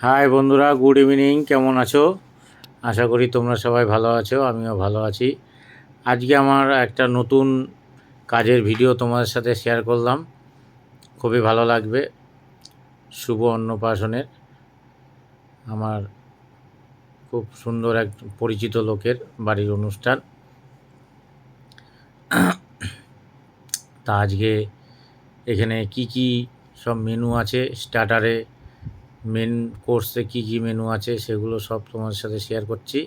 High বন্ধুরা, good evening. কেমন আছো? আশা করি তোমরা সবাই ভালো আছো, আমিও ভালো আছি। আজকে আমার একটা নতুন কাজের ভিডিও তোমাদের সাথে শেয়ার করলাম, খুবই ভালো লাগবে। শুভ অন্নপ্রাশনের আমার খুব সুন্দর এক পরিচিত লোকের বাড়ির অনুষ্ঠান। তা আজকে এখানে কি কি সব মেনু আছে, স্টার্টারে মেন কোর্সে কি কি মেনু আছে সেগুলো সব তোমাদের সাথে শেয়ার করছি।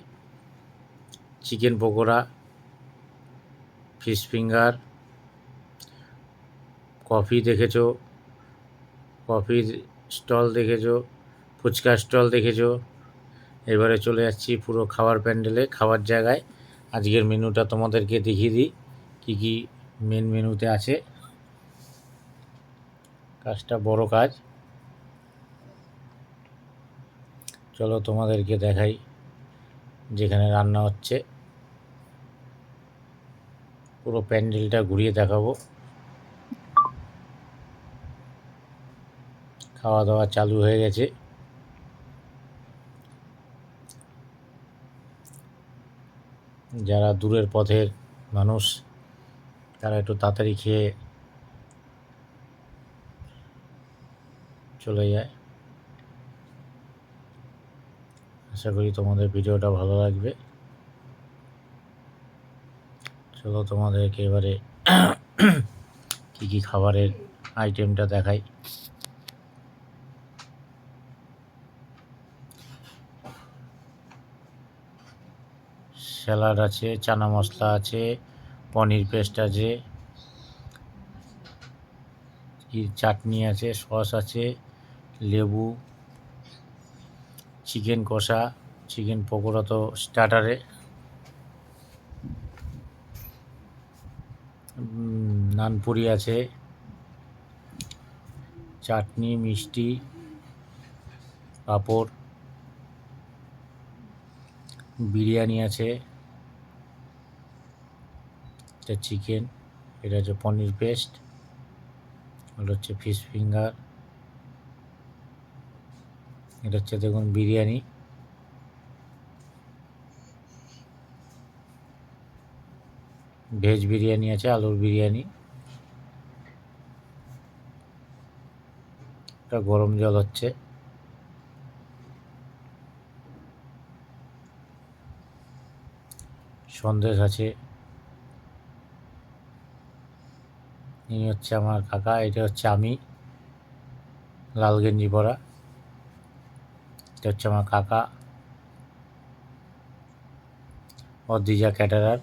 Chicken pakora, fish finger, coffee দেখেছো, কফির স্টল দেখেছো, ফুচকা স্টল দেখেছো। এবারে চলে যাচ্ছি পুরো খাওয়ার প্যান্ডেলে, খাওয়ার জায়গায়। আজকের মেনুটা তোমাদেরকে দেখিয়ে দিই কী কী মেন মেনুতে আছে। কাজটা বড় কাজ, চলো তোমাদেরকে দেখাই যেখানে রান্না হচ্ছে। পুরো প্যান্ডেলটা ঘুরিয়ে দেখাবো। খাওয়া দাওয়া চালু হয়ে গেছে। যারা দূরের পথের মানুষ তারা একটু তাড়াতাড়ি খেয়ে চলে যায়। আশা করি তোমাদের ভিডিওটা ভালো লাগবে। চলো তোমাদেরকে এবারে কী কী খাবারের আইটেমটা দেখাই। স্যালাড আছে, চানা মশলা আছে, পনির পেস্ট আছে, চাটনি আছে, সস আছে, লেবু, চিকেন কষা, চিকেন পকোড়া তো স্টার্টারে, নানপুরি আছে, চাটনি, মিষ্টি, পাঁপড়, বিরিয়ানি আছে, এটা চিকেন, এটা হচ্ছে পনির পেস্ট, এটা হচ্ছে ফিশ ফিঙ্গার, এটা হচ্ছে দেখুন বিরিয়ানি, ভেজ বিরিয়ানি আছে, আলুর বিরিয়ানি, এটা গরম জল হচ্ছে, সন্দেশ আছে। ইনি হচ্ছে আমার কাকা, এটা হচ্ছে আমি, লাল গেঞ্জি পরা। এটা হচ্ছে আমার কাকা অদ্রিজা ক্যাটারার।